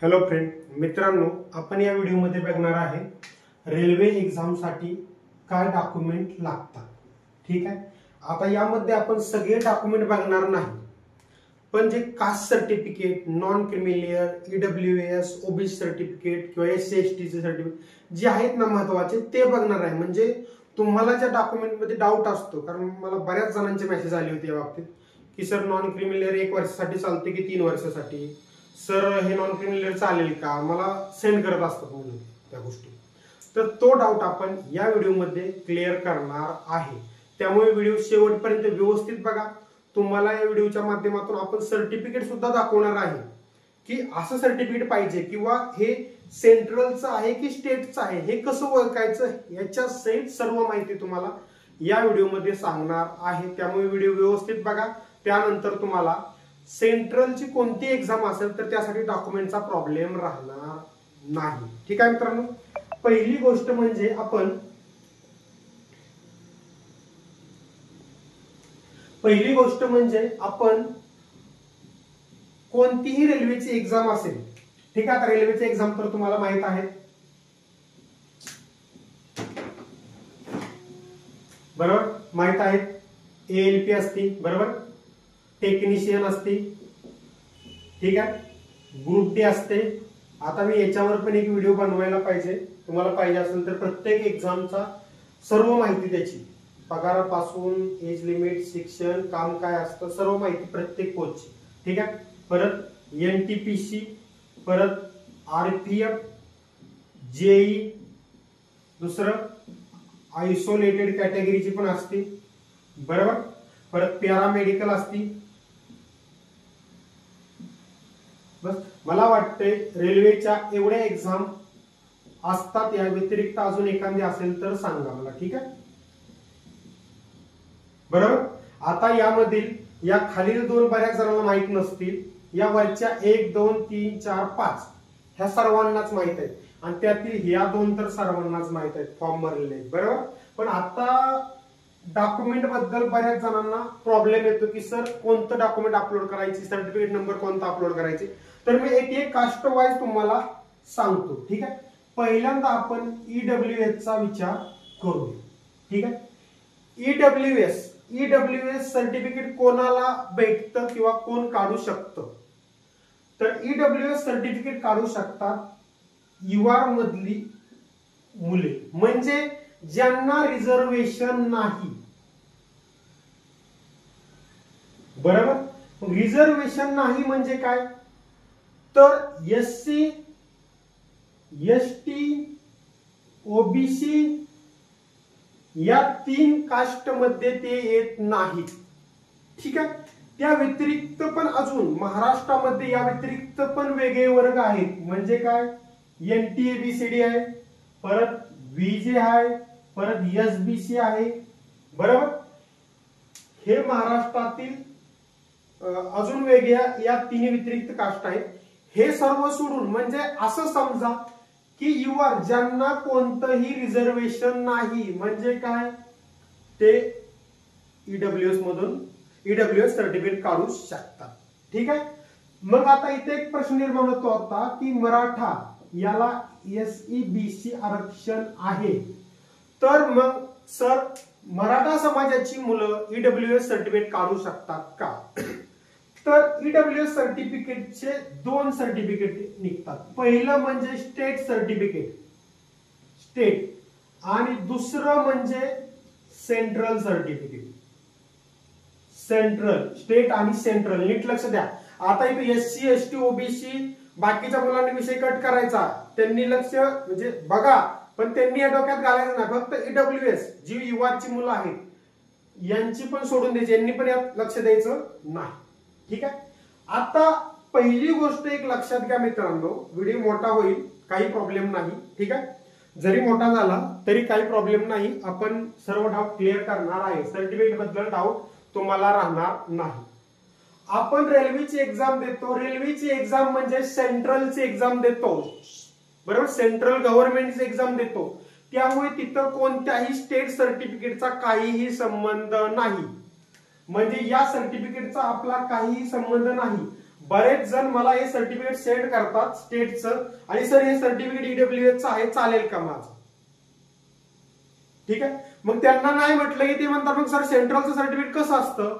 Hello friend, मित्रांनो, आपण या व्हिडिओमध्ये बघणार आहे रेल्वे एक्झाम साठी काय डॉक्युमेंट लागतात. ठीक आहे. आता यामध्ये आपण सगळे डॉक्युमेंट बघणार नाही, पण जे caste certificate, non creamy layer, EWS, OBC certificate किंवा एससी एसटी चे सर्टिफिकेट जे आहेत ना महत्त्वाचे ते बघणार आहे. म्हणजे तुम्हाला ज्या डॉक्युमेंट मध्ये डाऊट असतो, कारण मला बऱ्याच जणांचे मेसेज आले होते या बाबतीत की सर नॉन क्रिमिलियर 1 वर्षासाठी चालते की 3 वर्षासाठी, सर हे नॉन क्रिमिलियर चालेल का, मला सेंड करत असतात म्हणून त्या गोष्टी. तर तो डाऊट आपण या व्हिडिओमध्ये क्लिअर करणार आहे. त्यामुळे व्हिडिओ शेवटपर्यंत व्यवस्थित बघा. तुम्हाला या व्हिडिओच्या माध्यमातून आपण सर्टिफिकेट सुद्धा दाखवणार आहे की असं सर्टिफिकेट पाहिजे किंवा हे सेंट्रलचं आहे की स्टेटचं आहे, हे कसं ओळखायचं याच्या सहित सर्व माहिती तुम्हाला या व्हिडिओमध्ये सांगणार आहे. त्यामुळे व्हिडिओ व्यवस्थित बघा. त्यानंतर तुम्हाला सेंट्रलची कोणती एक्झाम असेल तर त्यासाठी डॉक्युमेंटचा प्रॉब्लेम राहणार नाही. ठीक आहे मित्रांनो, पहिली गोष्ट म्हणजे आपण कोणतीही रेल्वेची एक्झाम असेल. ठीक आहे. आता रेल्वेची एक्झाम तर तुम्हाला माहित आहे, बरोबर, माहित आहे. एएलपी असती, बरोबर, टेक्निशियन असते, ठीक आहे, ग्रुप डी असते. आता मी याच्यावर पण एक व्हिडिओ बनवायला पाहिजे, तुम्हाला पाहिजे असेल तर प्रत्येक एक्झामचा सर्व माहिती, त्याची पगारापासून एज लिमिट, शिक्षण, काम काय असतं, सर्व माहिती प्रत्येक पोस्टची. ठीक आहे. परत एनटीपीसी, परत आरपीएफ, जेई, दुसरं आयसोलेटेड कॅटेगरीची पण असते, बरोबर. परत पॅरामेडिकल असती. बस मला वाटते रेल्वेच्या एवढ्या एक्झाम असतात. या व्यतिरिक्त अजून एखादी असेल तर सांगा मला. ठीक आहे, बरोबर. आता यामधील या खालील दोन बऱ्याच जणांना माहित नसतील, या वरच्या 1, 2, 3, 4, 5 ह्या सर्वांनाच माहित आहेत, आणि त्यातील या दोन तर सर्वांनाच माहित आहेत, फॉर्म भरलेले, बरोबर. पण आता डॉक्युमेंट बद्दल बऱ्याच जणांना प्रॉब्लेम येतो की सर कोणतं डॉक्युमेंट अपलोड करायची, सर्टिफिकेट नंबर कोणता अपलोड करायचे. तर मी एक एक कास्ट वाईज तुम्हाला सांगतो. ठीक आहे. पहिल्यांदा आपण ईडब्ल्यूएस चा विचार करू. ठीक आहे. ईडब्ल्यूएस सर्टिफिकेट कोणाला भेटतं किंवा कोण काढू शकतं, तर ईडब्ल्यूएस सर्टिफिकेट काढू शकतात युआर मधली मुले, म्हणजे ज्यांना रिझर्वेशन नाही, बरोबर. रिझर्वेशन नाही म्हणजे काय, तर एससी, एसटी, ओबीसी या 3 कास्ट मध्ये ते येत नाहीत. ठीक आहे. त्या व्यतिरिक्त पण अजून महाराष्ट्रामध्ये या व्यतिरिक्त पण वेगळे वर्ग आहेत. म्हणजे काय, एनटीएबीसीडी आहे, परत व्हीजे आहे, परत एसबीसी आहे, बरोबर. हे महाराष्ट्रातील अजून वेगळ्या या 3 व्यतिरिक्त कास्ट आहेत. हे सर्व सोडून म्हणजे असं समजा की युआर ज्यांना कोणतंही रिझर्वेशन नाही, म्हणजे काय, ते ईडब्ल्यूएस सर्टिफिकेट काढू शकतात. ठीक आहे. मग आता इथे एक प्रश्न निर्माण होतो आता की मराठा याला एसईबीसी आरक्षण आहे, तर मग सर मराठा समाजाची मुलं ईडब्ल्यूएस सर्टिफिकेट काढू शकतात का. तर ईडब्ल्यूएस सर्टिफिकेटचे 2 सर्टिफिकेट निघतात. पहिलं म्हणजे स्टेट सर्टिफिकेट, स्टेट, आणि दुसरं म्हणजे सेंट्रल सर्टिफिकेट. सेंट्रल, स्टेट आणि सेंट्रल, नीट लक्ष द्या. आता इथे एससी, एसटी, ओबीसी बाकीच्या मुलांनी विषय कट करायचा, त्यांनी लक्ष म्हणजे बघा, पण त्यांनी या डोक्यात घालायचं नाही. फक्त ईडब्ल्यूएस जी युवाची मुलं आहेत यांची पण सोडून द्यायची, यांनी पण यात लक्ष द्यायचं नाही. ठीक आहे. आता पहिली गोष्ट एक लक्षात घ्या मित्रांनो, व्हिडिओ मोठा होईल, काही प्रॉब्लेम नाही. ठीक आहे. जरी मोठा झाला तरी काही प्रॉब्लेम नाही, आपण सर्व डाऊट क्लिअर करणार आहे. सर्टिफिकेट बद्दल डाऊट तुम्हाला राहणार नाही. आपण रेल्वेची एक्झाम देतो. रेल्वेची एक्झाम म्हणजे सेंट्रलची एक्झाम देतो, बरोबर, सेंट्रल गव्हर्नमेंटची एक्झाम देतो. त्यामुळे तिथं कोणत्याही स्टेट सर्टिफिकेटचा काहीही संबंध नाही. म्हणजे या सर्टिफिकेटचा आपला काहीही संबंध नाही. बरेच जण मला हे सर्टिफिकेट सेंड करतात स्टेटचं, आणि सर हे सर्टिफिकेट ईडब्ल्यूएसचं आहे, चालेल का माझं? ठीक आहे, मग त्यांना नाही म्हटलं की ते म्हणतात मग सर सेंट्रलचं सर्टिफिकेट कसं असतं,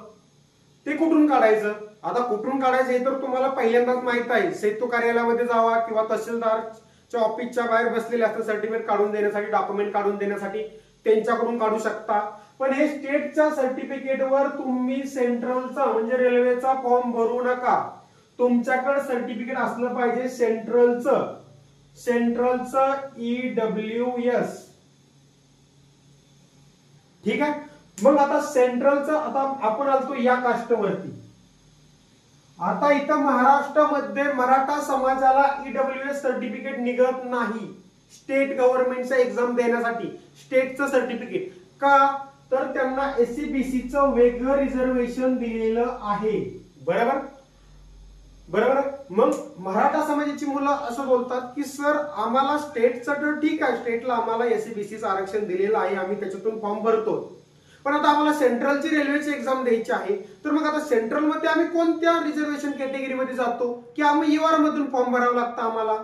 ते कुठून काढायचं? आता कुठून काढायचं हे तर तुम्हाला पहिल्यांदाच माहित आहे. सेतू कार्यालयामध्ये जावा किंवा तहसीलदारच्या ऑफिसच्या बाहेर बसलेले असतात सर्टिफिकेट काढून देण्यासाठी, डॉक्युमेंट काढून देण्यासाठी, त्यांच्याकडून काढू शकता. पण हे स्टेटच्या सर्टिफिकेटवर तुम्ही सेंट्रलचा म्हणजे रेल्वेचा फॉर्म भरू नका. तुमच्याकडे सर्टिफिकेट असलं पाहिजे सेंट्रलचं ईडब्ल्यूएस. ठीक आहे, मग आता सेंट्रलचं, आता आपण आलतो या कास्टवरती. आता इथं महाराष्ट्रामध्ये मराठा समाजाला ईडब्ल्यूएस सर्टिफिकेट निघत नाही स्टेट गव्हर्नमेंटचा एक्झाम देण्यासाठी. स्टेटचं सर्टिफिकेट का, तर त्यांना एससीबीसीचं वेगळं रिझर्वेशन दिलेलं आहे. बरोबर बरोबर. मग मराठा समाजाची मुलं असं बोलतात की सर आम्हाला स्टेटचं तर ठीक आहे, स्टेटला आम्हाला एससीबीसीचं आरक्षण दिलेलं आहे, आम्ही त्याच्यातून फॉर्म भरतो, पण आता आम्हाला सेंट्रलची रेल्वेची एक्झाम द्यायची आहे, तर मग आता सेंट्रलमध्ये आम्ही कोणत्या रिझर्वेशन कॅटेगरीमध्ये जातो की आम्ही ईआर मधून फॉर्म भरावं लागतं आम्हाला?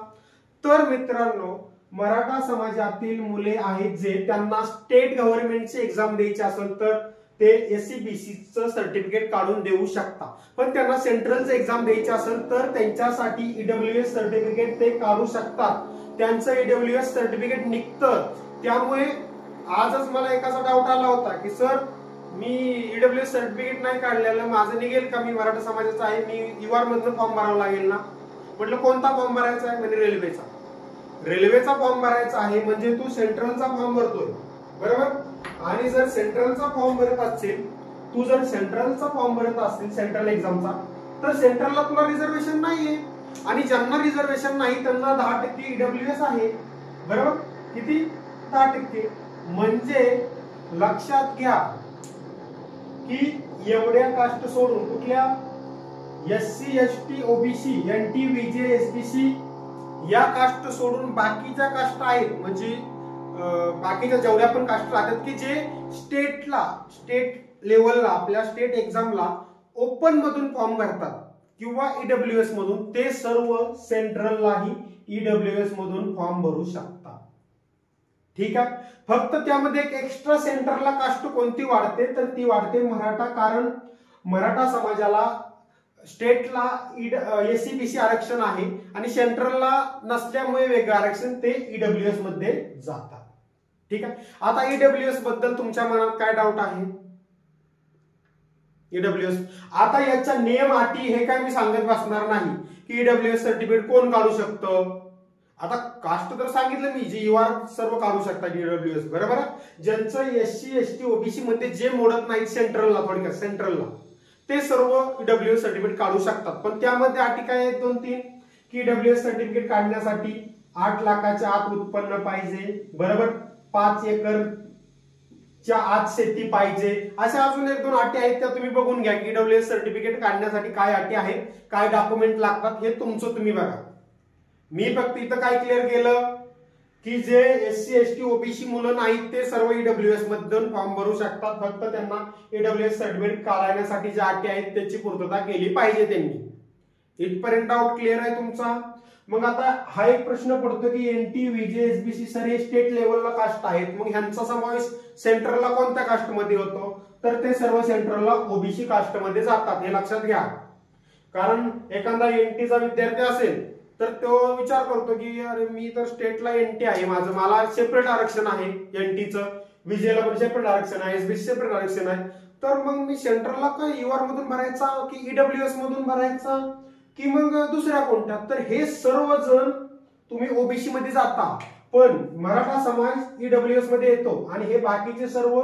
तर मित्रांनो, मराठा समाजातील मुले आहेत जे त्यांना स्टेट गव्हर्नमेंटची एक्झाम द्यायची असेल तर ते एससीबीसीचं सर्टिफिकेट काढून देऊ शकता. पण त्यांना सेंट्रलचं एक्झाम द्यायची असेल तर त्यांच्यासाठी ईडब्ल्यूएस सर्टिफिकेट ते काढू शकतात. त्यांचं ईडब्ल्यूएस सर्टिफिकेट निघतं. त्यामुळे आजच मला एकाचा डाऊट आला होता की सर मी ईडब्ल्यूएस सर्टिफिकेट नाही काढलेलं, माझं निघेल का, मी मराठा समाजाचा आहे, मी ईआर मधनं फॉर्म भरावा लागेल ना? म्हटलं कोणता फॉर्म भरायचा आहे? म्हणजे रेल्वेचा. रेल्वेचा फॉर्म भरायचा आहे म्हणजे तू सेंट्रलचा फॉर्म भरतोय, बरोबर. आणि जर सेंट्रलचा फॉर्म भरत असेल, तू जर सेंट्रलचा फॉर्म भरत असेल सेंट्रल एक्झामचा, तर सेंट्रलला तुला रिझर्वेशन नाहीये, आणि ज्यांना रिझर्वेशन नाही त्यांना 10% ईडब्ल्यूएस आहे. बरोबर, किती? 10%. म्हणजे लक्षात घ्या की एवढ्या कास्ट सोडून, कुठल्या? SC ST OBC NT VJ SBC या कास्ट सोडून बाकीच्या कास्ट आहेत, म्हणजे बाकीच्या जेवढ्या पण कास्ट राहतात की जे स्टेट लेवलला आपल्या स्टेट एक्झामला ओपन मधून फॉर्म भरतात किंवा ईडब्ल्यूएस मधून, ते सर्व सेंट्रललाही ईडब्ल्यूएस मधून फॉर्म भरू शकतात. ठीक आहे, फक्त त्यामध्ये एक एक्स्ट्रा सेंटरला कास्ट कोणती वाढते, तर ती वाढते मराठा. कारण मराठा समाजाला स्टेटला एससीबीसी आरक्षण आहे आणि सेंट्रलला नसल्यामुळे वेगळं आरक्षण ते ईडब्ल्यूएस मध्ये जातात. ठीक आहे, आता ईडब्ल्यूएस बद्दल तुमच्या मनात काय डाऊट आहे? ईडब्ल्यूएस, आता याच्या नियम अटी हे काय मी सांगत बसणार नाही की ईडब्ल्यूएस सर्टिफिकेट कोण काढू शकतं. आता कास्ट तर सांगितलं मी, जे ईआर सर्व काढू शकतात ईडब्ल्यूएस. बरोबर, ज्यांचं एससी एसटी ओबीसी मध्ये जे मोडत नाही सेंट्रलला, थोडक्यात सेंट्रलला, ते सर्व ईडब्ल्यूएस सर्टिफिकेट काढू शकतात. पण त्यामध्ये अटी काय आहेत? 2-3 की ईडब्ल्यूएस सर्टिफिकेट काढण्यासाठी 8 लाखाच्या आत उत्पन्न पाहिजे. बरोबर, 5 एकरच्या आत शेती पाहिजे. अशा अजून 1-2 अटी आहेत, त्या तुम्ही बघून घ्या की ईडब्ल्यूएस सर्टिफिकेट काढण्यासाठी काय अटी आहेत, काय डॉक्युमेंट लागतात, हे तुमचं तुम्ही बघा. मी फक्त इथं काय क्लिअर केलं की जे एससी एसटी ओबीसी मुलं नाहीत ते सर्व ईडब्ल्यूएस मधून फॉर्म भरू शकतात. फक्त त्यांना ईडब्ल्यूएस सर्टिफिकेट काढण्यासाठी ज्या अटी आहेत त्याची पूर्तता केली पाहिजे त्यांनी. इथपर्यंत डाऊट क्लिअर आहे तुमचा? मग आता हा एक प्रश्न पडतो की एनटी व्हीजे एसबीसी सर हे स्टेट लेवलला कास्ट आहेत, मग ह्यांचा समावेश सेंट्रलला कोणत्या कास्ट मध्ये होतो? तर ते सर्व सेंट्रलला ओबीसी कास्ट मध्ये जातात, हे लक्षात घ्या. कारण एखादा एनटीचा विद्यार्थी असेल तर तो विचार करतो की अरे मी तर स्टेटला एनटी आहे, माझं मला सेपरेट आरक्षण आहे एनटीचं, विजेला पण सेपरेट आरक्षण आहे, एसबीसी सेपरेट आरक्षण आहे, तर मग मी सेंट्रलला काय ईआर मधून भरायचा की ईडब्ल्यूएस मधून भरायचा की मग दुसऱ्या कोणत्या? तर हे सर्वजण तुम्ही ओबीसी मध्ये जाता, पण मराठा समाज ईडब्ल्यूएस मध्ये येतो आणि हे बाकीचे सर्व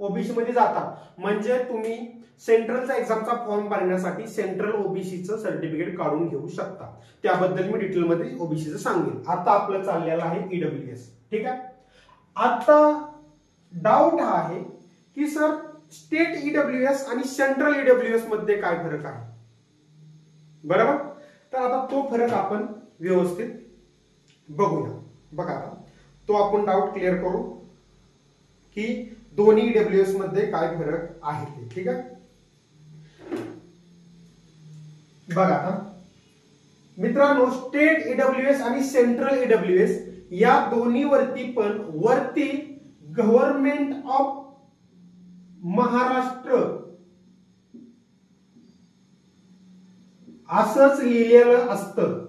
ओबीसी मध्ये जातात. म्हणजे तुम्ही सेंट्रलचा एक्झामचा फॉर्म भरण्यासाठी सेंट्रल ओबीसीचं सर्टिफिकेट काढून घेऊ शकता. त्याबद्दल मी डिटेलमध्ये ओबीसीचं सांगेन. आता आपलं चाललेलं आहे ईडब्ल्यूएस. ठीक आहे, आता डाऊट हा आहे की सर स्टेट ईडब्ल्यूएस आणि सेंट्रल ईडब्ल्यूएस मध्ये काय फरक आहे? बरोबर, तर आता तो फरक आपण व्यवस्थित बघूया. बघा, तो आपण डाऊट क्लिअर करू की दोन्ही ईडब्ल्यूएस मध्ये काय फरक आहे ते. ठीक आहे, बघा आता मित्रांनो, स्टेट ईडब्ल्यूएस आणि सेंट्रल ईडब्ल्यूएस या दोन्ही वरती पण वरती गव्हर्नमेंट ऑफ महाराष्ट्र असंच लिहिलेलं असतं.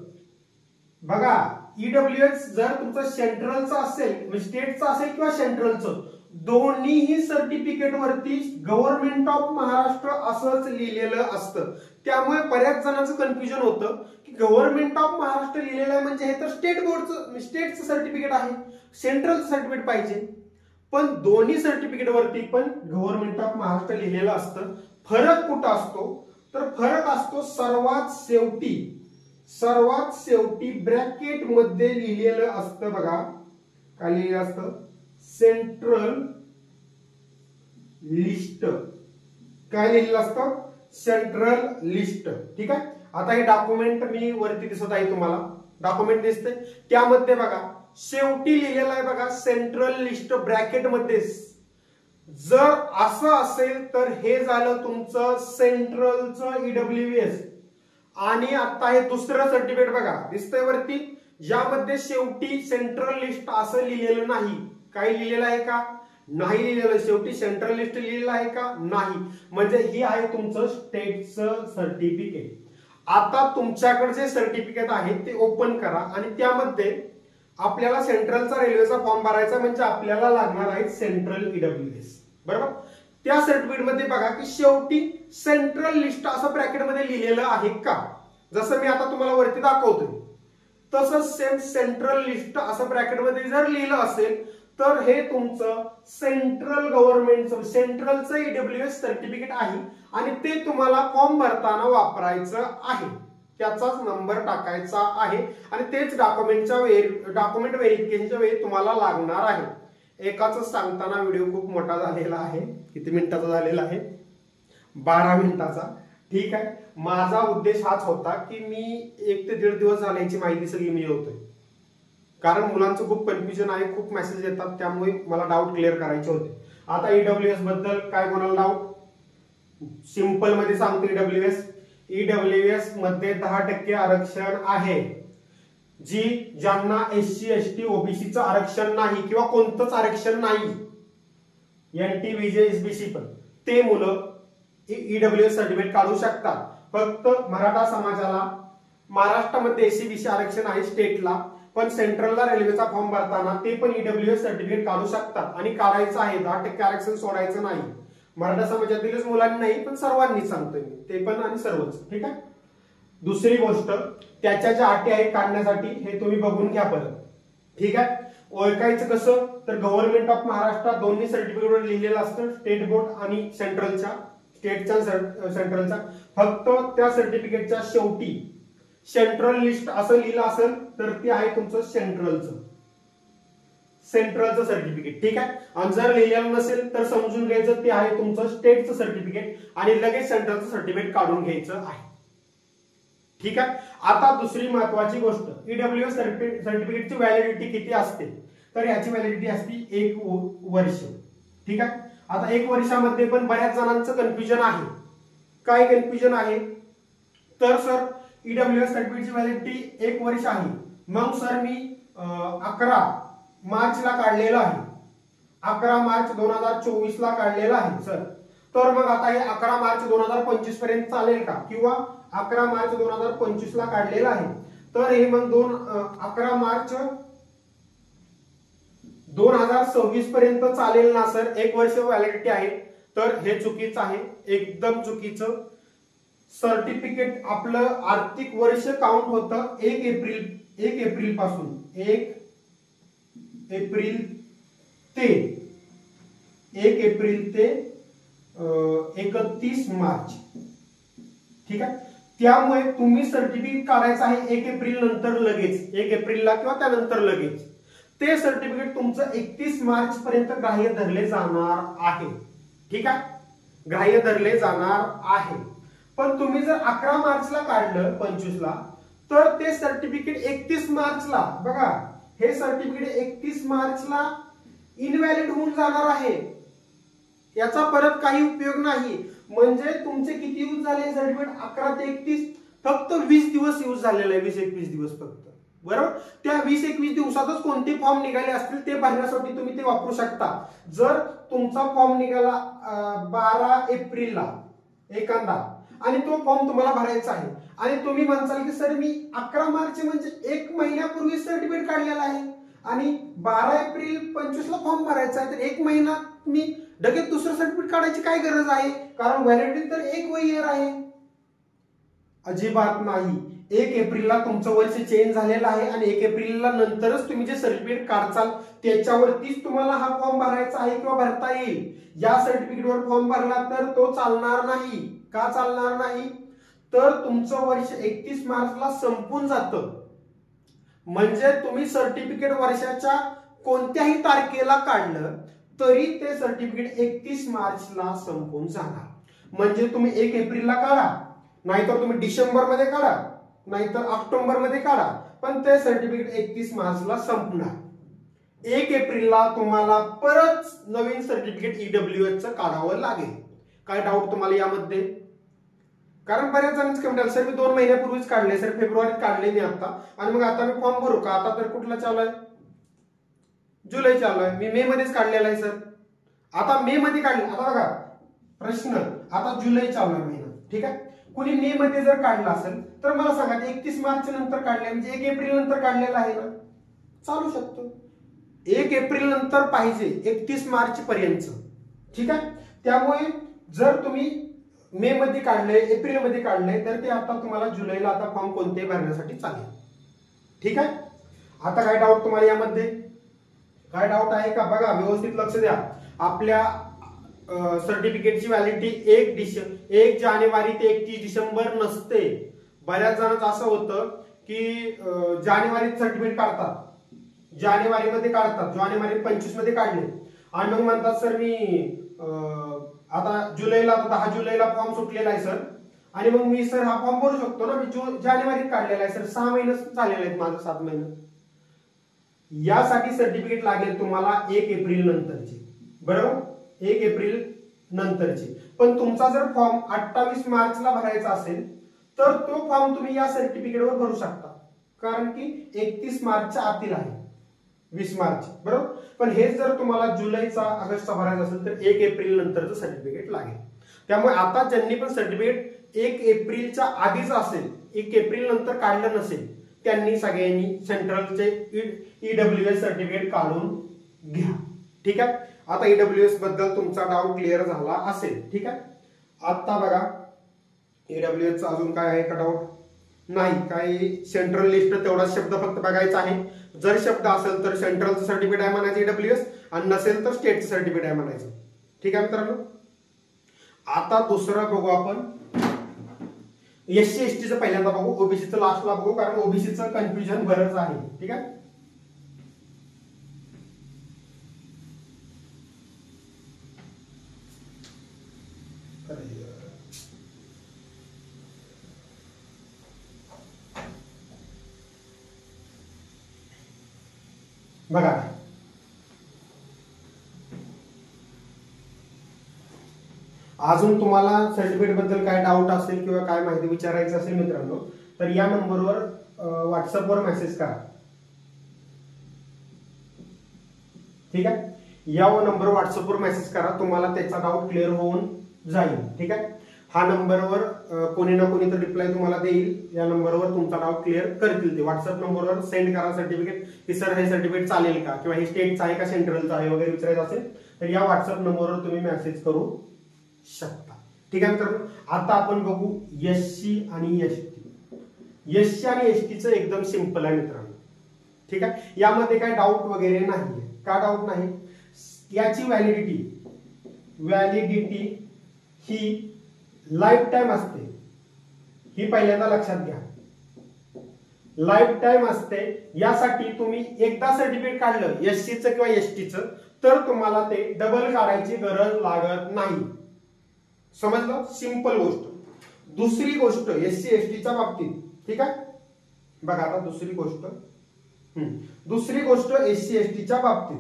बघा, ईडब्ल्यूएस जर तुमचं सेंट्रलचं असेल म्हणजे स्टेटचं असेल किंवा सेंट्रलचं, दोन्हीही सर्टिफिकेट वरती गव्हर्नमेंट ऑफ महाराष्ट्र असंच लिहिलेलं असतं. त्यामुळे बऱ्याच जणांचं कन्फ्युजन होतं की गव्हर्नमेंट ऑफ महाराष्ट्र लिहिलेलं आहे म्हणजे हे तर स्टेट बोर्डचं स्टेटचं सर्टिफिकेट आहे, सेंट्रलचं सर्टिफिकेट पाहिजे. पण दोन्ही सर्टिफिकेट वरती पण गव्हर्नमेंट ऑफ महाराष्ट्र लिहिलेलं असतं. फरक कुठं असतो तर फरक असतो सर्वात शेवटी ब्रॅकेट मध्ये लिहिलेलं असतं. बघा काय लिहिलेलं असतं, सेंट्रल लिस्ट. काय लिहिलेलं असतं, सेंट्रल लिस्ट. ठीक आहे. आता हे डॉक्युमेंट मी वरती दिसत आहे, तुम्हाला डॉक्युमेंट दिसते, त्यामध्ये बघा शेवटी लिहिलेलं आहे बघा सेंट्रल लिस्ट ब्रॅकेट मध्ये. जर असं असेल तर हे झालं तुमचं सेंट्रलचं ईडब्ल्यूएस. आणि आता हे दुसरं सर्टिफिकेट बघा दिसतंय वरती, ज्यामध्ये शेवटी सेंट्रल लिस्ट असं लिहिलेलं नाही. काही लिहिलेलं आहे का, नाही लिहिलेलं. शेवटी सेंट्रल लिस्ट लिहिलेलं आहे का, नाही. म्हणजे ही आहे तुमचं स्टेटचं सर्टिफिकेट. आता तुमच्याकडे जे सर्टिफिकेट आहे ते ओपन करा आणि त्यामध्ये आपल्याला सेंट्रलचा रेल्वेचा फॉर्म भरायचा, म्हणजे आपल्याला लागणार आहे सेंट्रल ईडब्ल्यूएस. बरोबर. त्या सर्टिफिकेट मध्ये बघा की शेवटी सेंट्रल लिस्ट असं ब्रॅकेट मध्ये लिहिलेलं आहे का. जसं मी आता तुम्हाला वरती दाखवतोय तसं सेम सेंट्रल लिस्ट असं ब्रॅकेट मध्ये जर लिहिलं असेल तर हे तुमचं सेंट्रल गव्हर्नमेंटचं सेंट्रलचं ईडब्ल्यूएस सर्टिफिकेट आहे आणि ते तुम्हाला फॉर्म भरताना वापरायचं आहे. त्याचाच नंबर टाकायचा आहे आणि तेच डॉक्युमेंट व्हेरिफिकेशनच्या वेळी तुम्हाला लागणार आहे. एकाच सांगताना व्हिडिओ खूप मोठा झालेला आहे. किती मिनिटाचा झालेला आहे, 12 मिनिटाचा. ठीक आहे. माझा उद्देश हाच होता की मी 1 ते 1.5 दिवस झाल्याची माहिती सगळी मिळवतोय, कारण मुलांचं खूप कन्फ्युजन आहे, खूप मेसेज येतात, त्यामुळे मला डाऊट क्लिअर करायचे होते. आता ईडब्ल्यूएस बद्दल काय कोणाला डाऊट, सिंपल मध्ये सांगतो. ईडब्ल्यूएस मध्ये 10% आरक्षण आहे. ज्यांना SC ST OBC चं आरक्षण नाही किंवा कोणतंच आरक्षण नाही, NT BJ SBC पण, ते मुलं ईडब्ल्यूएस सर्टिफिकेट काढू शकतात. फक्त मराठा समाजाला महाराष्ट्रामध्ये SC BC आरक्षण आहे स्टेटला, पण सेंट्रलला रेल्वेचा फॉर्म भरताना ते पण ईडब्ल्यूएस सर्टिफिकेट काढू शकतात आणि काढायचं आहे. 10% आरक्षण सोडायचं नाही. मराठा समाजातीलच मुलांनी नाही, पण सर्वांनी सांगतोय मी, ते पण आणि सर्वच. ठीक आहे. दुसरी गोष्ट, त्याच्या ज्या अटी आहेत काढण्यासाठी हे तुम्ही बघून घ्या परत. ठीक आहे. ओळखायचं कसं तर गव्हर्नमेंट ऑफ महाराष्ट्र दोन्ही सर्टिफिकेटवर लिहिलेलं असतं, स्टेट बोर्ड आणि स्टेटच्या सेंट्रलच्या. फक्त त्या सर्टिफिकेटच्या शेवटी सेंट्रल लिस्ट असं लिहिलं असेल तर ते आहे तुमचं सेंट्रलचं सर्टिफिकेट. ठीक आहे. आणि जर लिहिलेलं नसेल तर समजून घ्यायचं ते आहे तुमचं स्टेटचं सर्टिफिकेट आणि लगेच सेंट्रलचं सर्टिफिकेट काढून घ्यायचं आहे. ठीक आहे. आता दुसरी महत्वाची गोष्ट, ईडब्ल्यूएस सर्टिफिकेटची व्हॅलिडिटी किती असते तर याची व्हॅलिडिटी असते 1 वर्ष. ठीक आहे. आता 1 वर्षामध्ये पण बऱ्याच जणांचं कन्फ्युजन आहे. काय कन्फ्युजन आहे तर सर ईडब्ल्यूएस सर्टिफिकेटची व्हॅलिडिटी 1 वर्ष आहे, मग सर मी 11 मार्चला काढलेलं आहे, 11 मार्च 2024 ला काढलेलं आहे सर, तर मग आता हे 11 मार्च 2025 पर्यंत चालेल का, किंवा 11 मार्च 2025 ला काढलेलं आहे तर हे मग 11 मार्च 2026 पर्यंत चालेल ना सर, 1 वर्ष व्हॅलिडिटी आहे. तर हे चुकीचं आहे, एकदम चुकीचं. सर्टिफिकेट आपलं आर्थिक वर्ष काउंट होतं 1 एप्रिल पासून, 1 एप्रिल ते 31 मार्च. ठीक आहे. त्यामुळे तुम्ही सर्टिफिकेट काढायचं आहे 1 एप्रिल नंतर लगेच, 1 एप्रिलला किंवा त्यानंतर लगेच. ते सर्टिफिकेट तुमचं 31 मार्च पर्यंत ग्राह्य धरले जाणार आहे. ठीक आहे. ग्राह्य धरले जाणार आहे. पण तुम्ही जर 11 मार्चला काढलं 25 ला तर ते सर्टिफिकेट 31 मार्चला, बघा हे सर्टिफिकेट 31 मार्चला इनव्हॅलिड होऊन जाणार आहे. याचा परत काही उपयोग नाही. म्हणजे तुमचे किती यूज झाले सर्टिफिकेट 11 ते 31, फक्त 20 दिवस यूज झालेला आहे, 20-21 दिवस फक्त, बरोबर. त्या 20-21 दिवसातच कोणते फॉर्म निघाले असतील ते भरण्यासाठी तुम्ही ते वापरू शकता. जर तुमचा फॉर्म निघाला 12 एप्रिलला एखादा आणि तो फॉर्म तुम्हाला भरायचा आहे आणि तुम्ही म्हणसाल की सर मी 11 मार्च म्हणजे 1 महिन्यापूर्वी सर्टिफिकेट काढलेला आहे आणि 12 एप्रिल 25 ला फॉर्म भरायचा आहे, तर 1 महिना मी लगेच दुसरं सर्टिफिकेट काढायची काय गरज आहे, कारण व्हॅलिडिटी तर 1 इयर आहे. अजिबात नाही. 1 एप्रिलला तुमचं वर्ष चेंज झालेलं आहे आणि 1 एप्रिलला नंतरच तुम्ही जे सर्टिफिकेट काढचाल त्याच्यावरतीच तुम्हाला हा फॉर्म भरायचा आहे किंवा भरता येईल. या सर्टिफिकेटवर फॉर्म भरला तर तो चालणार नाही. का चालणार नाही, तर तुमचं वर्ष 31 मार्चला संपून जातं. म्हणजे तुम्ही सर्टिफिकेट वर्षाच्या कोणत्याही तारखेला काढलं तरी ते सर्टिफिकेट 31 मार्चला संपून जाणार. म्हणजे तुम्ही 1 एप्रिलला काढा, नाहीतर तुम्ही डिसेंबर मध्ये काढा, नाहीतर ऑक्टोबर मध्ये काढा, पण ते सर्टिफिकेट 31 मार्चला संपणार. 1 एप्रिलला तुम्हाला परत नवीन सर्टिफिकेट ईडब्ल्यूएस चं काढावं लागेल. काय डाऊट तुम्हाला यामध्ये? कारण बऱ्याच जणांचं कमेंट आलं, सर मी 2 महिन्यापूर्वीच काढले, सर फेब्रुवारीत काढले मी आता, आणि मग आता मी फॉर्म भरू का? आता तर कुठला चालू आहे? जुलै चालू आहे. मी मे मध्येच काढलेला आहे सर. आता मे मध्ये काढले, आता बघा प्रश्न, आता जुलै चालू आहे महिना, ठीक आहे. कुणी मे मध्ये जर काढला असेल तर मला सांगा 31 मार्च नंतर काढले म्हणजे 1 एप्रिल नंतर काढलेला आहे ना, चालू शकतो. 1 एप्रिल नंतर पाहिजे 31 मार्च पर्यंत, ठीक आहे. त्यामुळे जर तुम्ही मे मध्ये काढले, एप्रिल मध्ये काढले, तर ते आता तुम्हाला जुलैला आता फॉर्म कोणते भरण्यासाठी चालेल, ठीक आहे. आता काय डाऊट तुम्हाला यामध्ये? काय डाऊट आहे का? बघा व्यवस्थित लक्ष द्या. आपल्या सर्टिफिकेटची व्हॅलिडिटी 1 जानेवारी ते 31 डिसेंबर नसते. बऱ्याच जणांचं असं होतं की जानेवारीत सर्टिफिकेट काढतात, जानेवारीमध्ये काढतात, जानेवारी 25 मध्ये काढले आणि मग म्हणतात सर मी आता जुलैला, 10 जुलैला फॉर्म सुटलेला आहे सर, आणि मग मी सर हा फॉर्म भरू शकतो ना, मी जानेवारीत काढलेला आहे सर, 6 महिने झालेले आहेत माझं, 7 महिने. यासाठी सर्टिफिकेट लागेल तुम्हाला 1 एप्रिल नंतरची, बरोबर, 1 एप्रिल नंतरची. पण तुमचा जर फॉर्म 28 मार्चला भरायचा असेल तर तो फॉर्म तुम्ही या सर्टिफिकेटवर भरू शकता, कारण की 31 मार्चच्या आतील आहे, 20 मार्च, बरोबर. पण हेच जर तुम्हाला जुलैचा, ऑगस्टचा भरायचा असेल तर 1 एप्रिल नंतरचं सर्टिफिकेट लागेल. त्यामुळे आता ज्यांनी पण सर्टिफिकेट 1 एप्रिलच्या आधीच असेल, 1 एप्रिल नंतर काढलं नसेल, त्यांनी सगळ्यांनी सेंट्रलचे ईडब्ल्यूएस सर्टिफिकेट काढून घ्या, ठीक आहे. आता ईडब्ल्यूएस बद्दल तुमचा डाऊट क्लिअर झाला असेल, ठीक आहे. आता बघा ईडब्ल्यूएस चा अजून काय आहे का डाऊट? नाही. काही सेंट्रल लिस्ट तेवढाच शब्द फक्त बघायचा आहे. जर शब्द असेल तर सेंट्रलचं सर्टिफिकेट आहे म्हणायचं ईडब्ल्यूएस, आणि नसेल तर स्टेटचं सर्टिफिकेट आहे म्हणायचं, ठीक आहे मित्रांनो. आता दुसरा बघू आपण एससी एसटीचं पहिल्यांदा बघू, ओबीसीचं लास्टला बघू, कारण ओबीसीचं कन्फ्युजन बरंच आहे, ठीक आहे. बघा अजून तुम्हाला सर्टिफिकेट बद्दल काय डाऊट असेल किंवा काय माहिती विचारायचं असेल मित्रांनो, तर या नंबरवर व्हॉट्सअपवर मेसेज करा, ठीक आहे. या नंबरवर व्हॉट्सअपवर मेसेज करा, तुम्हाला त्याचा डाऊट क्लिअर होऊन जाईल, ठीक आहे. हा नंबरवर कोणी ना कोणी तर रिप्लाय तुम्हाला देईल, या नंबरवर तुमचा डाऊट क्लिअर करतील ते. व्हॉट्सअप नंबरवर सेंड करा सर्टिफिकेट की सर हे सर्टिफिकेट चालेल का, किंवा हे स्टेटचं आहे का सेंट्रलचं आहे वगैरे विचारायचं असेल तर या व्हॉट्सअप नंबरवर तुम्ही मेसेज करू शकता, ठीक आहे मित्रांनो. आता आपण बघू एससी आणि एसटी. एससी आणि एसटीचं एकदम सिंपल आहे मित्रांनो, ठीक आहे. यामध्ये काय डाऊट वगैरे नाहीये. का डाऊट नाही? याची व्हॅलिडिटी ही लाईफ टाइम असते, ही पहिल्यांदा लक्षात घ्या. लाईफ टाइम असते. यासाठी तुम्ही एकदा सर्टिफिकेट काढलं एससीचं किंवा एसटीचं तर तुम्हाला ते डबल काढायची गरज लागत नाही. समजलं? सिंपल गोष्ट. दुसरी गोष्ट एससी एसटीच्या बाबतीत, ठीक आहे. बघा आता दुसरी गोष्ट एससी एसटीच्या बाबतीत,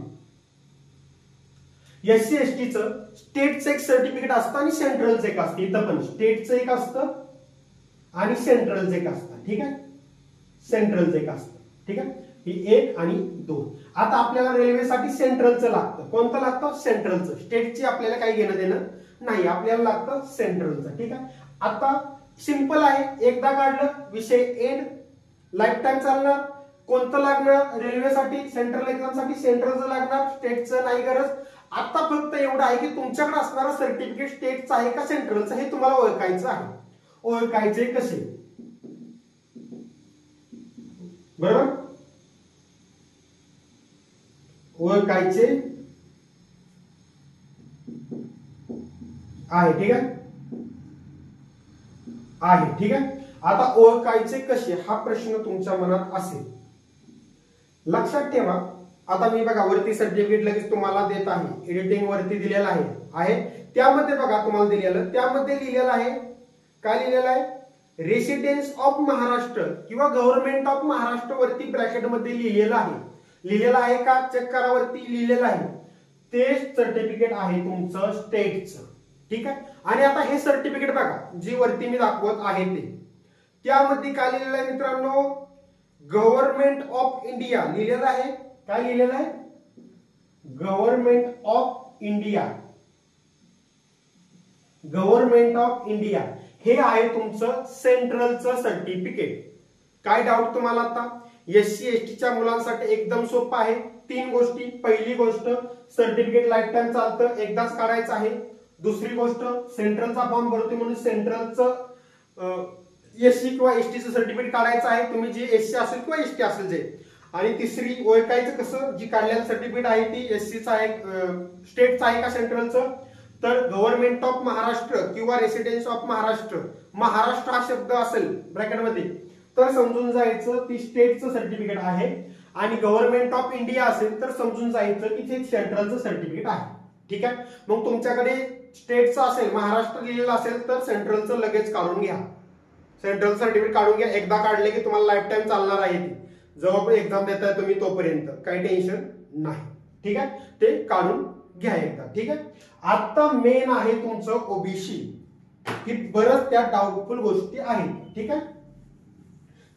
एससी एसटीचं स्टेटचं एक सर्टिफिकेट असतं आणि सेंट्रलचं एक असतं. इथं पण स्टेटचं एक असतं आणि सेंट्रलचं एक असतं. ठीक आहे, सेंट्रलचं एक असतं. ठीक आहे, ही 1 आणि 2. आता आपल्याला रेल्वेसाठी सेंट्रलचं लागतं. कोणतं लागतं? सेंट्रलचं. स्टेटची आपल्याला काही घेणं देणं नाही, आपल्याला लागतं सेंट्रलचं. ठीक आहे, आता सिंपल आहे, एकदा काढलं विषय एंड, लाईफ टाइम चालणार. कोणतं लागणार रेल्वेसाठी? सेंट्रल एक्झामसाठी सेंट्रलचं लागणार, स्टेटचं नाही गरज. आता फक्त एवढं आहे की तुमच्याकडे असणारं सर्टिफिकेट स्टेटचं आहे का सेंट्रलचं हे तुम्हाला ओळखायचं आहे. ओळखायचे कसे? बरोबर, ओळखायचे आहे. ठीक आहे, आहे. ठीक आहे, आता ओळखायचे कसे हा प्रश्न तुमच्या मनात असेल. लक्षात ठेवा, आता मी बघा वरती सर्टिफिकेट लगेच तुम्हाला देत आहे, एडिटिंग वरती दिलेलं आहे. त्यामध्ये बघा तुम्हाला दिलेलं, त्यामध्ये लिहिलेलं आहे, काय लिहिलेलं आहे? रेसिडेन्स ऑफ महाराष्ट्र किंवा गव्हर्नमेंट ऑफ महाराष्ट्र वरती ब्रॅकेट मध्ये लिहिलेलं आहे. लिहिलेलं आहे का? चेक करा, वरती लिहिलेलं आहे. ते सर्टिफिकेट आहे तुमचं स्टेटचं. ठीक आहे, आणि आता हे सर्टिफिकेट बघा जी वरती मी दाखवत आहे ते, त्यामध्ये काय लिहिलेलं आहे मित्रांनो? गव्हर्नमेंट ऑफ इंडिया लिहिलेलं आहे. काय लिहिलेलं आहे? Government of India. Government of India हे आहे तुमचं सेंट्रलचं सर्टिफिकेट. काय डाऊट तुम्हाला आता? SC ST च्या मुलांसाठी एकदम सोपं आहे. 3 गोष्टी. पहिली गोष्ट, सर्टिफिकेट लाईफ टाइम चालतं, एकदाच काढायचं आहे. दुसरी गोष्ट, सेंट्रलचा फॉर्म भरतो म्हणून सेंट्रलचं SC किंवा STचं सर्टिफिकेट काढायचं आहे, तुम्ही जे SC असेल किंवा ST असेल जे. आणि तिसरी, ओळखायचं कसं? जी काढलेलं सर्टिफिकेट आहे ती SCचं आहे, स्टेटचं आहे का सेंट्रलचं? तर गव्हर्नमेंट ऑफ महाराष्ट्र किंवा रेसिडेन्स ऑफ महाराष्ट्र, महाराष्ट्र हा शब्द असेल ब्रॅकेटमध्ये तर समजून जायचं ती स्टेटचं सर्टिफिकेट आहे. आणि गव्हर्नमेंट ऑफ इंडिया असेल तर समजून जायचं की ते सेंट्रलचं सर्टिफिकेट आहे. ठीक आहे, मग तुमच्याकडे स्टेटचं असेल, महाराष्ट्र लिहिलेलं असेल तर सेंट्रलचं लगेच काढून घ्या. सेंट्रल सर्टिफिकेट काढून घ्या. एकदा काढले की तुम्हाला लाईफ टाइम चालणार आहे ती, जेव्हा पण एक्झाम देताय तुम्ही तोपर्यंत काही टेन्शन नाही. ठीक आहे, ते काढून घ्या एकदा. ठीक आहे, आता मेन आहे तुमचं ओबीसी, की बरंच त्या डाऊटफुल गोष्टी आहेत. ठीक आहे,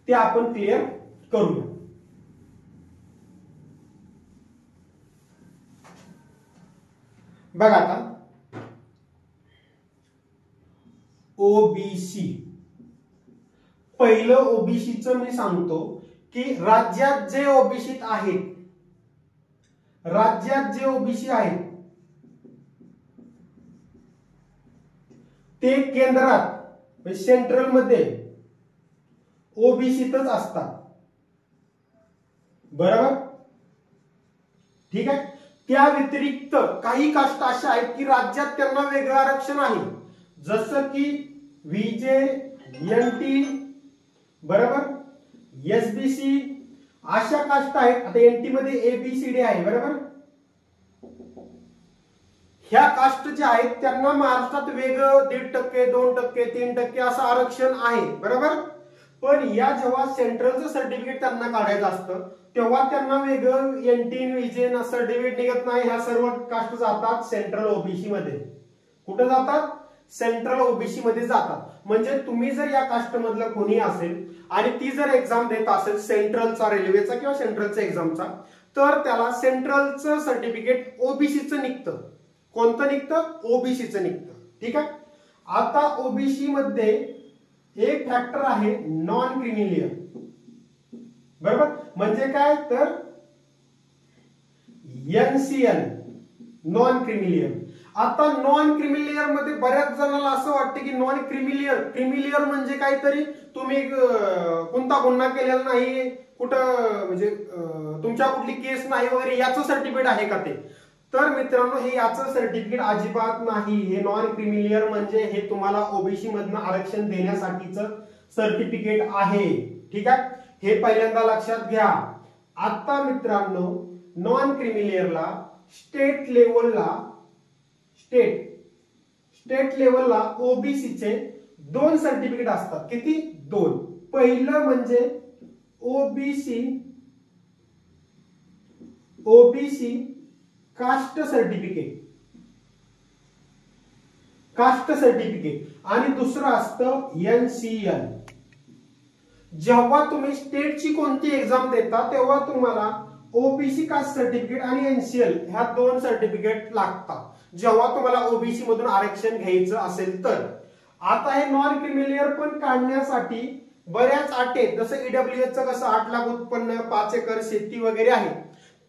ते आपण क्लिअर करूया. बघा आता ओबीसी, पहिलं ओबीसीचं मी सांगतो की राज्यात जे ओबीसी आहेत, राज्यात जे ओबीसी आहेत ते केंद्रात सेंट्रल मध्ये ओबीसीतच असतात. बरोबर, ठीक आहे. त्या व्यतिरिक्त काही कास्ट अशा आहेत की राज्यात त्यांना वेगळं आरक्षण आहे, जसं की व्हीजे, एनटी, बरोबर, एसबीसी अशा कास्ट आहेत. आता एनटी मध्ये एबीसीडी आहे, बरोबर. ह्या कास्ट जे आहेत त्यांना महाराष्ट्रात वेगळं 1.5%, 2%, 3% असं आरक्षण आहे, बरोबर. पण या जेव्हा सेंट्रलचं सर्टिफिकेट त्यांना काढायचं असतं तेव्हा त्यांना वेगळं एनटी, व्हीजे सर्टिफिकेट निघत नाही. ह्या सर्व कास्ट जातात सेंट्रल ओबीसी मध्ये. कुठे जातात? सेंट्रल ओबीसी मध्ये जातात. म्हणजे तुम्ही जर या कास्ट मधलं कोणी असेल आणि ती जर एक्झाम देत असेल सेंट्रलचा, रेल्वेचा किंवा सेंट्रलचा एक्झामचा, तर त्याला सेंट्रलचं सर्टिफिकेट ओबीसीचं निघतं. कोणतं निघतं? ओबीसीचं निघतं. ठीक आहे. आता ओबीसी मध्ये एक फॅक्टर आहे नॉन क्रिमिलियर, बरोबर. म्हणजे काय? तर NCL, नॉन क्रिमिलियर. आता नॉन क्रिमिलियर मध्ये बऱ्याच जणांना असं वाटतं की नॉन क्रिमिलियर म्हणजे काहीतरी तुम्ही कोणता गुन्हा केलेला नाही, कुठं म्हणजे तुमच्या कुठली केस नाही वगैरे, याचं सर्टिफिकेट आहे का ते? तर मित्रांनो, हे याचं सर्टिफिकेट अजिबात नाही. हे नॉन क्रिमिलियर म्हणजे हे तुम्हाला ओबीसी मधनं आरक्षण देण्यासाठीचं सर्टिफिकेट आहे. ठीक आहे, हे पहिल्यांदा लक्षात घ्या. आता मित्रांनो, नॉन क्रिमिलियरला स्टेट लेवलला ओबीसीचे 2 सर्टिफिकेट असतात. किती? 2. पहिलं म्हणजे ओबीसी कास्ट सर्टिफिकेट आणि दुसरं असतं NCL, जेव्हा तुम्ही स्टेटची कोणती एक्झाम देता तेव्हा तुम्हाला ओबीसी कास्ट सर्टिफिकेट आणि एनसीएल ह्या दोन सर्टिफिकेट लागतात जेव्हा तुम्हाला ओबीसी मधून आरक्षण घ्यायचं असेल तर। आता हे नॉन क्रिमिलियर पण काढण्यासाठी बऱ्याच अटी आहेत, जसं ईडब्ल्यूएसचं कसं 8 लाख उत्पन्न 5 एकर शेती वगैरे आहे,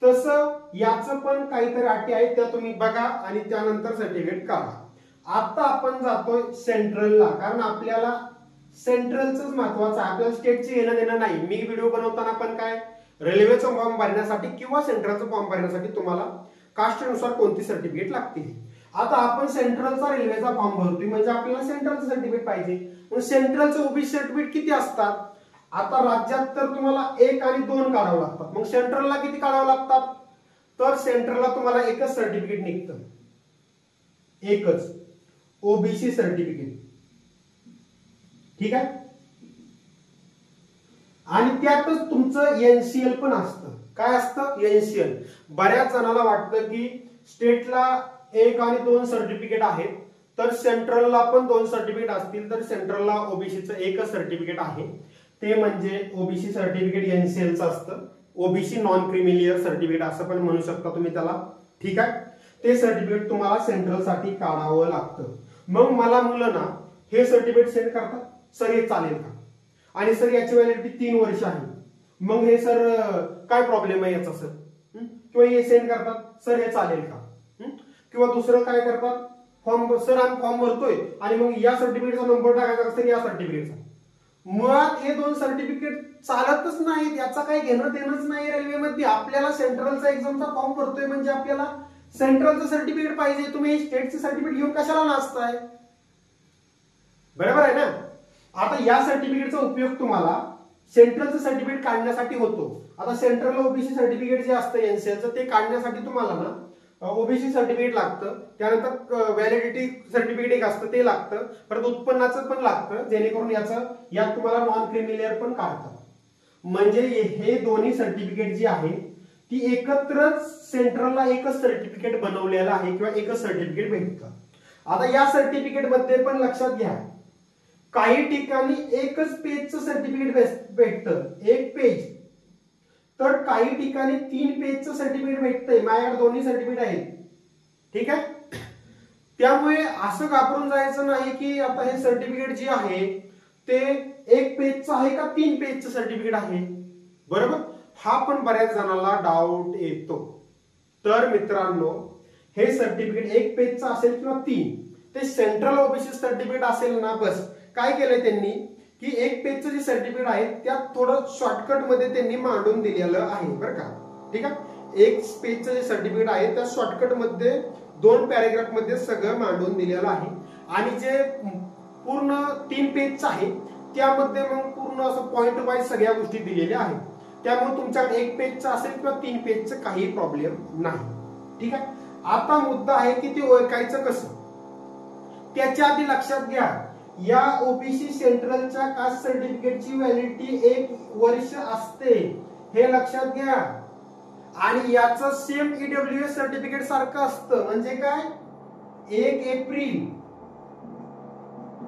तसं याचं पण काहीतरी अटी आहेत, त्या तुम्ही बघा आणि त्यानंतर सर्टिफिकेट काढा। आता आपण जातोय सेंट्रलला, कारण आपल्याला सेंट्रलच महत्वाचं आहे, आपल्याला स्टेटची घेणं देणं नाही। मी व्हिडिओ बनवताना पण काय रेल्वेचा फॉर्म भरण्यासाठी किंवा सेंट्रलचा फॉर्म भरण्यासाठी तुम्हाला कास्टनुसार कोणती सर्टिफिकेट लागतील। आता आपण सेंट्रलचा रेल्वेचा फॉर्म भरतोय म्हणजे आपल्याला सेंट्रलचं सर्टिफिकेट पाहिजे, मग सेंट्रलचं ओबीसी सर्टिफिकेट किती असतात? आता राज्यात तर तुम्हाला 1 आणि 2 काढावं लागतात, मग सेंट्रलला किती काढावं लागतात? तर सेंट्रलला तुम्हाला एकच सर्टिफिकेट निघतं, एकच ओबीसी सर्टिफिकेट, ठीक आहे। आणि त्यातच तुमचं एनसीएल पण असतं। काय असतं? एनसीएल। बऱ्याच जणांना वाटतं की स्टेटला 1 आणि 2 सर्टिफिकेट आहेत, तर सेंट्रलला पण 2 सर्टिफिकेट असतील, तर सेंट्रलला ओबीसीचं एकच सर्टिफिकेट आहे, ते म्हणजे ओबीसी सर्टिफिकेट एनसीएलचं असतं, ओबीसी नॉन क्रिमिलियर सर्टिफिकेट असं पण म्हणू शकता तुम्ही त्याला, ठीक आहे। ते सर्टिफिकेट तुम्हाला सेंट्रलसाठी काढावं लागतं। मग मला मुलं ना हे सर्टिफिकेट सेंड करतात, सर हे चालेल का? आणि सर याची व्हॅलिडिटी 3 वर्ष आहे, मग हे सर काय प्रॉब्लेम आहे याचा सर? किंवा हे सेंड करतात, सर हे चालेल का? किंवा दुसरं काय करतात, फॉर्म सर आम्ही फॉर्म भरतोय आणि मग या सर्टिफिकेटचा नंबर टाकायचा सर या सर्टिफिकेटचा। मुळात हे 2 सर्टिफिकेट चालतच नाहीत, याचा काही घेणं देणंच नाही रेल्वेमध्ये। आपल्याला सेंट्रलचा एक्झामचा फॉर्म भरतोय म्हणजे आपल्याला सेंट्रलचं सर्टिफिकेट पाहिजे, तुम्ही स्टेटचं सर्टिफिकेट घेऊन कशाला नाचताय? बरोबर आहे ना? आता या सर्टिफिकेटचा उपयोग तुम्हाला सेंट्रलचं सर्टिफिकेट काढण्यासाठी होतो। आता सेंट्रल ओबीसी सर्टिफिकेट जे असतं एनसीएलचं, ते काढण्यासाठी तुम्हाला ना ओबीसी सर्टिफिकेट लागतं, त्यानंतर व्हॅलिडिटी सर्टिफिकेट एक असतं ते लागतं, परत उत्पन्नाचं पण लागतं, जेणेकरून यात तुम्हाला नॉन क्रिमिलियर पण काढतात। म्हणजे हे दोन्ही सर्टिफिकेट जी आहे ती एकत्रच सेंट्रलला एकच सर्टिफिकेट बनवलेलं आहे किंवा एकच सर्टिफिकेट भेटतं। आता या सर्टिफिकेट मध्ये पण लक्षात घ्या, काही ठिकाणी एकच पेजचं सर्टिफिकेट भेटतं, 1 पेज, तर काही ठिकाणी 3 पेजचं सर्टिफिकेट भेटतंय। माझ्याकडे दोन्ही सर्टिफिकेट आहेत, ठीक आहे। त्यामुळे असं घाबरून जायचं नाही की आता हे सर्टिफिकेट जे आहे ते 1 पेजचं आहे का 3 पेजचं सर्टिफिकेट आहे, बरोबर? हा पण बऱ्याच जणांना डाऊट येतो। तर मित्रांनो, हे सर्टिफिकेट 1 पेजचं असेल किंवा 3, ते सेंट्रल ओबीसी सर्टिफिकेट असेल ना, बस काय केलंय त्यांनी की 1 पेजचं जे सर्टिफिकेट आहे त्यात थोडं शॉर्टकट मध्ये त्यांनी मांडून दिलेलं आहे, बरं का, ठीक आहे। 1 पेजचं जे सर्टिफिकेट आहे त्या शॉर्टकट मध्ये 2 पॅरेग्राफ मध्ये सगळं मांडून दिलेलं आहे, आणि जे पूर्ण 3 पेजचं आहे त्यामध्ये मग पूर्ण असं पॉइंट वाईज सगळ्या गोष्टी दिलेल्या आहेत। त्यामुळे तुमच्याकडे 1 पेजचं असेल किंवा 3 पेजचं काही प्रॉब्लेम नाही, ठीक आहे। आता मुद्दा आहे की ते ओळखायचं कसं, त्याच्या आधी लक्षात घ्या, या ओबीसी सेंट्रलच्या कास्ट सर्टिफिकेटची व्हॅलिडिटी 1 वर्ष असते, हे लक्षात घ्या। आणि याचं सेम ईडब्ल्यूएस सर्टिफिकेट सारखं असतं, म्हणजे काय, 1 एप्रिल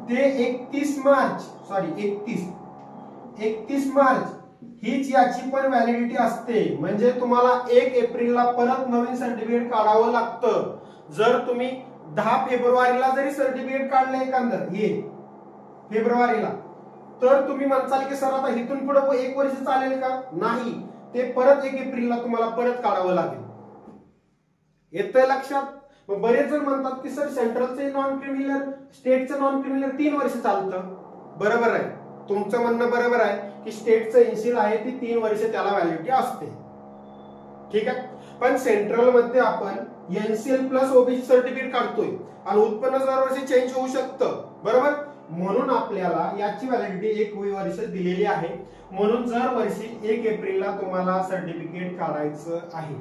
ते 31 मार्च हीच याची पण व्हॅलिडिटी असते। म्हणजे तुम्हाला 1 एप्रिलला परत नवीन सर्टिफिकेट काढावं लागतं। जर तुम्ही 10 फेब्रुवारीला जरी सर्टिफिकेट काढलं एखादं हे फेब्रुवारीला, तर तुम्ही म्हणसाल की सर आता इथून पुढे 1 वर्ष चालेल का? नाही, ते परत 1 एप्रिलला तुम्हाला परत काढावं लागेल। येतंय लक्षात? मग बरेच जण म्हणतात की सर सेंट्रलचं नॉन क्रिमिलियर, स्टेटचं नॉन क्रिमिलियर 3 वर्ष चालतं। बरोबर आहे, तुमचं म्हणणं बरोबर आहे की स्टेटचं एनसीएल आहे ती 3 वर्ष त्याला व्हॅलिडिटी असते, ठीक आहे। पण सेंट्रल मध्ये आपण एनसीएल प्लस ओबीसी सर्टिफिकेट काढतोय आणि उत्पन्न दरवर्षी चेंज होऊ शकतं, बरोबर? म्हणून आपल्याला याची व्हॅलिडिटी 1 वर्ष दिलेली आहे। म्हणून दर वर्षी 1 एप्रिलला तुम्हाला सर्टिफिकेट काढायचं आहे,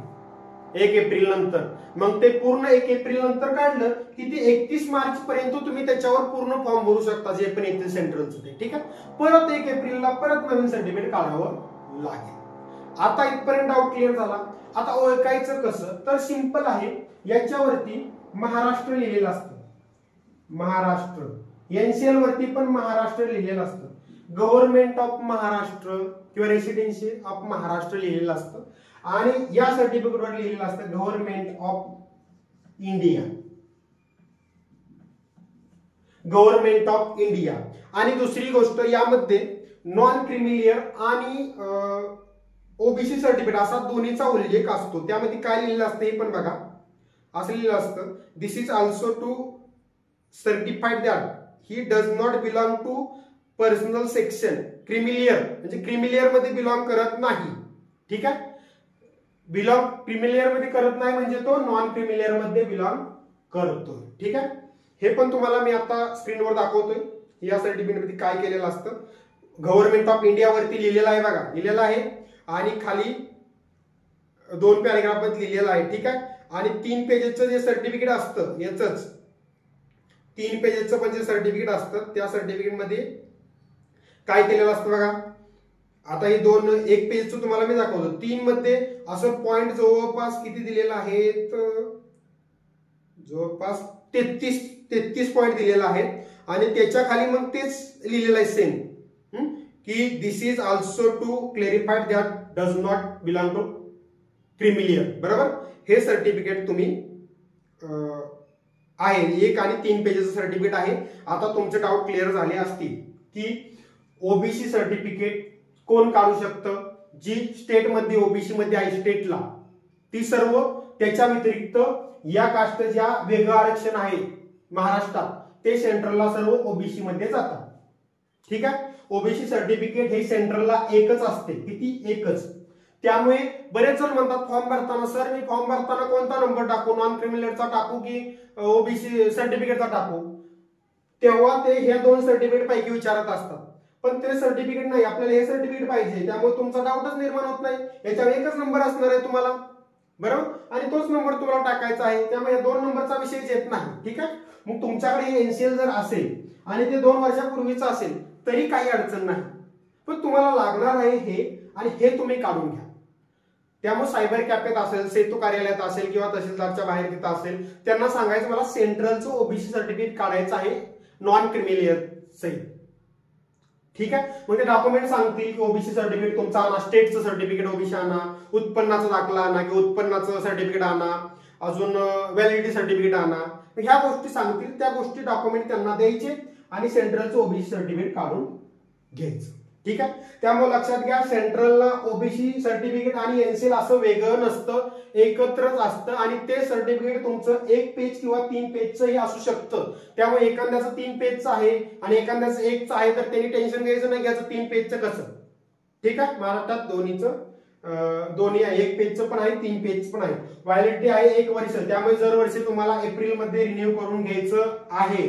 1 एप्रिल नंतर। मग ते पूर्ण 1 एप्रिल नंतर काढलं की ते 31 मार्च पर्यंत तुम्ही त्याच्यावर पूर्ण फॉर्म भरू शकता, जे पण येते सेंट्रलचं ते, ठीक आहे। परत 1 एप्रिलला परत नवीन सर्टिफिकेट काढावं लागेल। आता इथपर्यंत डाऊट क्लिअर झाला। आता ओळखायचं कसं, तर सिंपल आहे, याच्यावरती महाराष्ट्र लिहिलेलं असतं, महाराष्ट्र, एनसीएल वरती पण महाराष्ट्र लिहिलेलं असतं। गव्हर्नमेंट ऑफ महाराष्ट्र किंवा रेसिडेन्सी ऑफ महाराष्ट्र लिहिलेलं असतं आणि या सर्टिफिकेटवर लिहिलेलं असतं government of India, government of India. आणि दुसरी गोष्ट यामध्ये नॉन क्रिमिलियर आणि ओबीसी सर्टिफिकेट असा दोन्हीचा उल्लेख असतो. त्यामध्ये काय लिहिलेलं असतं हे पण बघा. असं लिहिलेलं असतं this is also to certified that he does not belong to personal section creamy layer, म्हणजे क्रिमिलियर मध्ये बिलॉंग करत नाही. ठीक आहे, बिलॉंग क्रिमिलियर मध्ये करत नाही म्हणजे तो नॉन क्रिमिलियर मध्ये बिलॉंग करतो. ठीक आहे, हे पण तुम्हाला मी आता स्क्रीनवर दाखवतोय. या सर्टिफिकेट मध्ये काय केलेलं असतं, गव्हर्नमेंट ऑफ इंडिया वरती लिहिलेलं आहे बघा, लिहिलेलं आहे आणि खाली 2 पॅराग्राफ मध्ये लिहिलेलं आहे. ठीक आहे, आणि 3 पेजेसचं जे सर्टिफिकेट असतं याचंच 3 पेजेसचं पण जे सर्टिफिकेट असतं त्या सर्टिफिकेट मध्ये काय केलेलं असतं बघा. आता हे 1 पेजचं तुम्हाला मी दाखवतो. 3 मध्ये असं पॉइंट जवळपास किती दिलेलं आहे, जवळपास 33 पॉइंट दिलेला आहे आणि त्याच्या खाली मग तेच लिहिलेलं आहे सेम की this is also to clarified that does not belong to creamy layer. बरोबर, हे सर्टिफिकेट तुम्ही आहे 1 आणि 3 पेजेसचं सर्टिफिकेट आहे. आता तुमचे डाऊट क्लिअर झाले असतील की ओबीसी सर्टिफिकेट कोण काढू शकतं, जी स्टेट मध्ये ओबीसी मध्ये आहे स्टेटला ती सर्व, त्याच्या व्यतिरिक्त या कास्ट ज्या वेगळं आरक्षण आहे महाराष्ट्रात ते सेंट्रलला सर्व ओबीसी मध्ये जातात. ठीक आहे, ओबीसी सर्टिफिकेट हे सेंट्रलला एकच असते. किती? एकच. त्यामुळे बरेच जण म्हणतात फॉर्म भरताना सर मी फॉर्म भरताना कोणता नंबर टाकू, नॉन क्रिमिलियरचा टाकू की ओबीसी सर्टिफिकेटचा टाकू, तेव्हा ते ह्या 2 सर्टिफिकेट पैकी विचारत असतात. पण ते सर्टिफिकेट नाही, आपल्याला हे सर्टिफिकेट पाहिजे, त्यामुळे तुमचा डाऊटच निर्माण होत नाही. याच्यावर एकच नंबर असणार आहे तुम्हाला, बरोबर, आणि तोच नंबर तुम्हाला टाकायचा आहे. त्यामुळे या 2 नंबरचा विषय येत नाही. ठीक आहे, मग तुमच्याकडे हे एनसीएल जर असेल आणि ते 2 वर्षापूर्वीचं असेल तरी काही अडचण नाही, पण तुम्हाला लागणार आहे हे, आणि हे तुम्ही काढून घ्या. त्यामुळे सायबर कॅफेत असेल, सेतू कार्यालयात असेल किंवा तहसीलदारच्या बाहेर तिथं असेल, त्यांना सांगायचं मला सेंट्रलचं ओबीसी सर्टिफिकेट काढायचं आहे नॉन क्रिमिलियर सहित. ठीक आहे, मग ते डॉक्युमेंट सांगतील की ओबीसी सर्टिफिकेट तुमचा आणा, स्टेटचं सर्टिफिकेट ओबीसी आणा, उत्पन्नाचा दाखला आणा किंवा उत्पन्नाचं सर्टिफिकेट आणा, अजून व्हॅलिडिटी सर्टिफिकेट आणा. ह्या गोष्टी सांगतील, त्या गोष्टी डॉक्युमेंट त्यांना द्यायचे आणि सेंट्रलचं ओबीसी सर्टिफिकेट काढून घ्यायचं. ठीक आहे, त्यामुळे लक्षात घ्या सेंट्रलला ओबीसी सर्टिफिकेट आणि एनसीएल असं वेगळं नसतं, एकत्रच असतं आणि ते सर्टिफिकेट तुमचं 1 पेज किंवा 3 पेजचंही असू शकतं. त्यामुळे एखाद्याचं 3 पेजचं आहे आणि एखाद्याचं 1चं आहे तर त्यांनी टेन्शन घ्यायचं नाही घ्यायचं 3 पेजचं कसं. ठीक आहे, महाराष्ट्रात दोन्ही आहे, 1 पेजचं पण आहे 3 पेजचं पण आहे. व्हॅलिडिटी आहे 1 वर्ष, त्यामुळे दरवर्षी तुम्हाला एप्रिलमध्ये रिन्यू करून घ्यायचं आहे.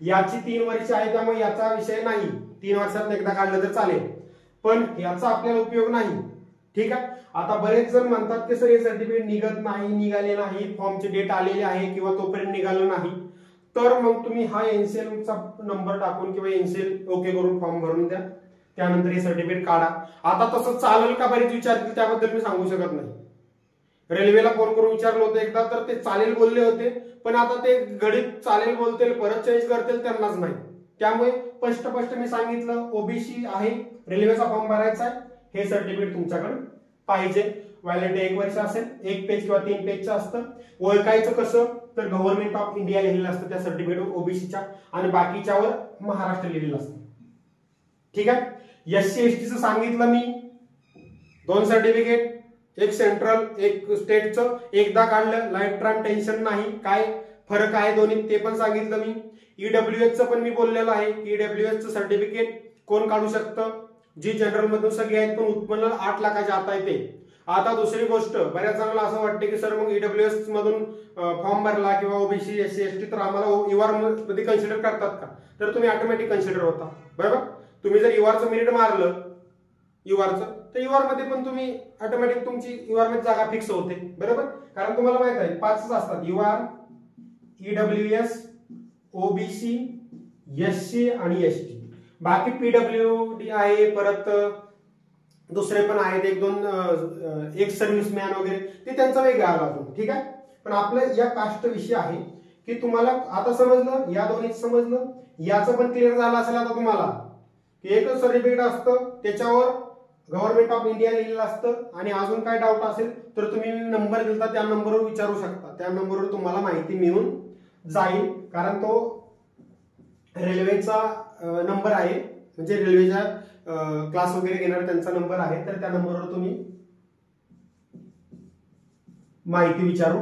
याची 3 वर्ष आहे त्यामुळे याचा विषय नाही, 3 वर्षात एकदा काढलं तर चालेल, पण याचा आपल्याला उपयोग नाही. ठीक आहे, आता बरेच जण म्हणतात की सर हे सर्टिफिकेट निघत नाही, निघाले नाही, फॉर्मची डेट आलेली आहे किंवा तोपर्यंत निघालं नाही, तर मग तुम्ही हा एनसीएलचा नंबर टाकून किंवा एनसीएल ओके करून फॉर्म भरून द्या, त्यानंतर हे सर्टिफिकेट काढा. आता तसं चालेल का बरेच विचारतील, त्याबद्दल मी सांगू शकत नाही. रेल्वेला फोन करून विचारलं होतं एकदा तर ते चालेल बोलले होते, पण आता ते घडीत चालेल बोलतील परत चेंज करतील त्यांनाच नाही. त्यामुळे स्पष्ट मी सांगितलं ओबीसी आहे, रेल्वेचा फॉर्म भरायचा आहे, हे सर्टिफिकेट तुमच्याकडे पाहिजे. व्हॅलिडिटी 1 वर्ष असेल, 1 पेज किंवा 3 पेजचं असतं. ओळखायचं कसं तर गव्हर्नमेंट ऑफ इंडिया लिहिलेलं असतं त्या सर्टिफिकेट ओबीसीच्या आणि बाकीच्यावर महाराष्ट्र लिहिलेलं असतं. ठीक आहे, एससी एसटीचं सांगितलं मी 2 सर्टिफिकेट, एक सेंट्रल एक स्टेटचं, एकदा काढलं लाईफ टाइम टेन्शन नाही. काय फरक आहे दोन्ही ते पण सांगितलं मी. ईडब्ल्यूएसचं पण मी बोललेलं आहे. ईडब्ल्यूएसचं सर्टिफिकेट कोण काढू शकतं, जी जनरल मधून सगळे आहेत पण उत्पन्न 8 लाखाच्या आत आहे ते. आता दुसरी गोष्ट, बऱ्याच जणांना असं वाटते की सर मग ईडब्ल्यूएस मधून फॉर्म भरला किंवा ओबीसी एससी एसटी तर आम्हाला युआर मध्ये कन्सिडर करतात का, तर तुम्ही ऑटोमॅटिक कन्सिडर होता. बरोबर, तुम्ही जर युआरचं मेरिट मारलं युआरचं तर युआर मध्ये पण तुम्ही ऑटोमॅटिक तुमची युआर मध्ये जागा फिक्स होते. बरोबर, कारण तुम्हाला माहित आहे 5च असतात, युआर, ईडब्ल्यूएस, ओबीसी, एससी आणि एसटी. बाकी पीडब्ल्यूडी आहे, परत दुसरे पण आहेत 1-2 एक्स सर्व्हिसमॅन वगैरे, ते त्यांचा वेगळा आला अजून. ठीक आहे, पण आपलं या कास्ट विषय आहे की तुम्हाला आता समजलं, या दोन्हीच समजलं, याचं पण क्लिअर झालं असेल आता तुम्हाला एकच सर्टिफिकेट असतं, त्याच्यावर गव्हर्नमेंट ऑफ इंडिया लिहिलेलं असतं आणि अजून काय डाऊट असेल तर तुम्ही नंबर दिलता त्या नंबरवर विचारू शकता, त्या नंबरवर तुम्हाला माहिती मिळून जाईल, कारण तो रेल्वेचा नंबर आहे, म्हणजे रेल्वेच्या क्लास वगैरे घेणार त्यांचा नंबर आहे, तर त्या नंबरवर तुम्ही माहिती विचारू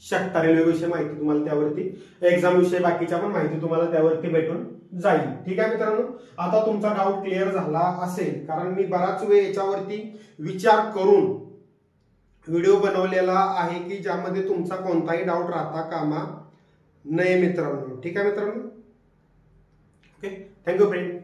शकता, रेल्वे विषयी माहिती तुम्हाला त्यावरती, एक्झाम विषयी बाकीच्या पण माहिती तुम्हाला त्यावरती भेटून जाईल। ठीक आहे मित्रांनो, आता तुमचा डाऊट क्लिअर झाला असेल, कारण मी बराच वेळ याच्यावरती विचार करून व्हिडिओ बनवलेला आहे की ज्यामध्ये तुमचा कोणताही डाऊट राहता कामा नये मित्रांनो। ठीक आहे मित्रांनो, ओके, थँक्यू फ्रेंड।